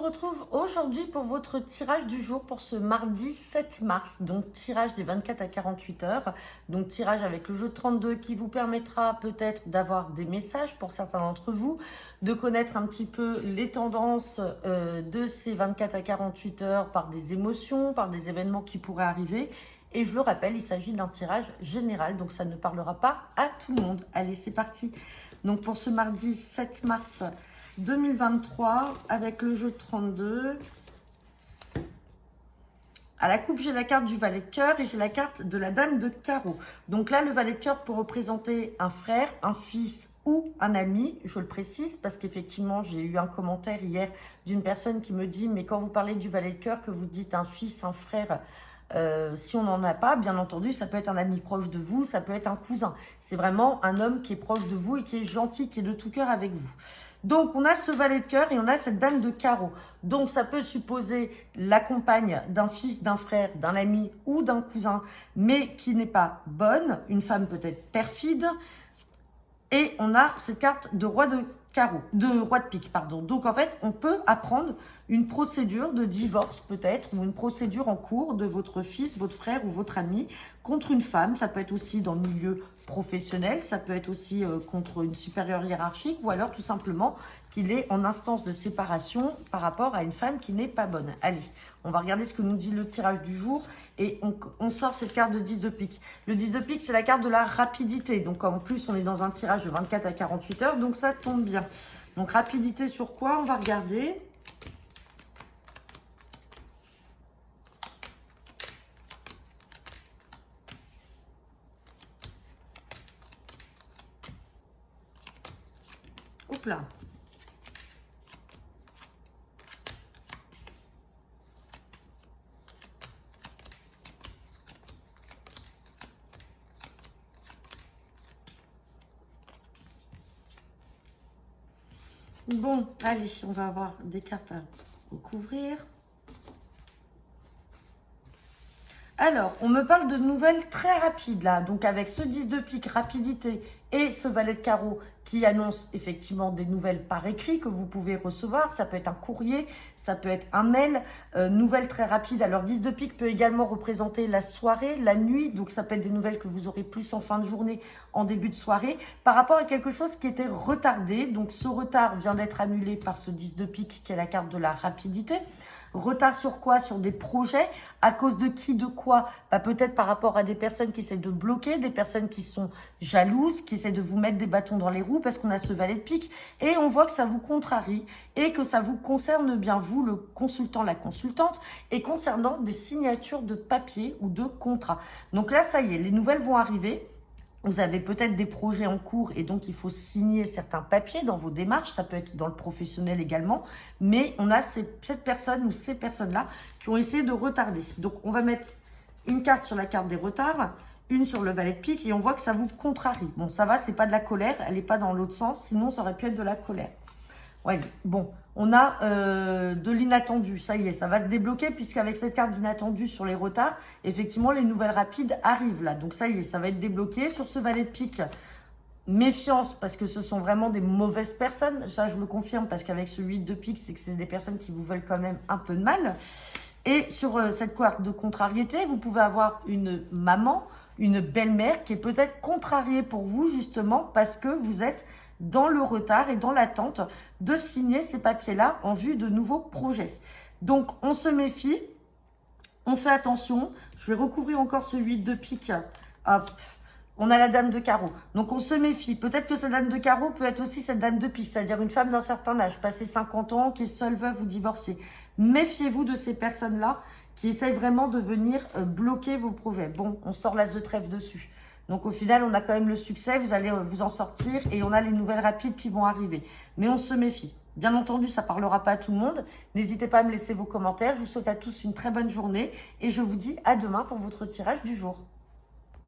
retrouve aujourd'hui pour votre tirage du jour pour ce mardi 7 mars. Donc tirage des 24 à 48 heures. Donc tirage avec le jeu 32 qui vous permettra peut-être d'avoir des messages pour certains d'entre vous, de connaître un petit peu les tendances de ces 24 à 48 heures par des émotions, par des événements qui pourraient arriver. Et je le rappelle, il s'agit d'un tirage général, donc ça ne parlera pas à tout le monde. Allez, c'est parti. Donc pour ce mardi 7 mars 2023, avec le jeu 32. À la coupe, j'ai la carte du valet de cœur et j'ai la carte de la dame de carreau. Donc là, le valet de cœur peut représenter un frère, un fils ou un ami, je le précise, parce qu'effectivement, j'ai eu un commentaire hier d'une personne qui me dit « Mais quand vous parlez du valet de cœur, que vous dites un fils, un frère… si on n'en a pas, bien entendu, ça peut être un ami proche de vous, ça peut être un cousin. C'est vraiment un homme qui est proche de vous et qui est gentil, qui est de tout cœur avec vous. Donc, on a ce valet de cœur et on a cette dame de carreau. Donc, ça peut supposer la compagne d'un fils, d'un frère, d'un ami ou d'un cousin, mais qui n'est pas bonne. Une femme peut-être perfide. Et on a cette carte de roi de carreau, de roi de pique, pardon. Donc, en fait, on peut apprendre une procédure de divorce peut-être, ou une procédure en cours de votre fils, votre frère ou votre ami contre une femme. Ça peut être aussi dans le milieu professionnel, ça peut être aussi contre une supérieure hiérarchique, ou alors tout simplement qu'il est en instance de séparation par rapport à une femme qui n'est pas bonne. Allez, on va regarder ce que nous dit le tirage du jour et on sort cette carte de 10 de pique. Le 10 de pique, c'est la carte de la rapidité. Donc en plus, on est dans un tirage de 24 à 48 heures, donc ça tombe bien. Donc rapidité sur quoi? On va regarder. Hop là. Bon, allez, on va avoir des cartes à recouvrir. Alors, on me parle de nouvelles très rapides là, donc avec ce 10 de pique, rapidité, et ce valet de carreau qui annonce effectivement des nouvelles par écrit que vous pouvez recevoir. Ça peut être un courrier, ça peut être un mail, nouvelles très rapides. Alors 10 de pique peut également représenter la soirée, la nuit, donc ça peut être des nouvelles que vous aurez plus en fin de journée, en début de soirée, par rapport à quelque chose qui était retardé. Donc ce retard vient d'être annulé par ce 10 de pique qui est la carte de la rapidité. Retard sur quoi? Sur des projets. À cause de qui, de quoi? Bah, peut-être par rapport à des personnes qui essaient de bloquer, des personnes qui sont jalouses, qui essaient de vous mettre des bâtons dans les roues parce qu'on a ce valet de pique. Et on voit que ça vous contrarie et que ça vous concerne bien vous, le consultant, la consultante, et concernant des signatures de papier ou de contrat. Donc là, ça y est, les nouvelles vont arriver. Vous avez peut-être des projets en cours et donc il faut signer certains papiers dans vos démarches. Ça peut être dans le professionnel également. Mais on a cette personne ou ces personnes-là qui ont essayé de retarder. Donc on va mettre une carte sur la carte des retards, une sur le valet de pique et on voit que ça vous contrarie. Bon, ça va, c'est pas de la colère, elle n'est pas dans l'autre sens. Sinon, ça aurait pu être de la colère. Ouais, bon, on a de l'inattendu, ça y est, ça va se débloquer puisqu'avec cette carte d'inattendu sur les retards, effectivement, les nouvelles rapides arrivent là. Donc ça y est, ça va être débloqué. Sur ce valet de pique, méfiance parce que ce sont vraiment des mauvaises personnes. Ça, je le confirme parce qu'avec ce 8 de pique, c'est que c'est des personnes qui vous veulent quand même un peu de mal. Et sur cette carte de contrariété, vous pouvez avoir une maman, une belle-mère qui est peut-être contrariée pour vous justement parce que vous êtes dans le retard et dans l'attente de signer ces papiers-là en vue de nouveaux projets. Donc, on se méfie, on fait attention. Je vais recouvrir encore ce 8 de pique. Hop, on a la dame de carreau. Donc, on se méfie. Peut-être que cette dame de carreau peut être aussi cette dame de pique, c'est-à-dire une femme d'un certain âge, passée 50 ans, qui est seule, veuve ou divorcée. Méfiez-vous de ces personnes-là qui essayent vraiment de venir bloquer vos projets. Bon, on sort l'as de trèfle dessus. Donc, au final, on a quand même le succès. Vous allez vous en sortir et on a les nouvelles rapides qui vont arriver. Mais on se méfie. Bien entendu, ça ne parlera pas à tout le monde. N'hésitez pas à me laisser vos commentaires. Je vous souhaite à tous une très bonne journée et je vous dis à demain pour votre tirage du jour.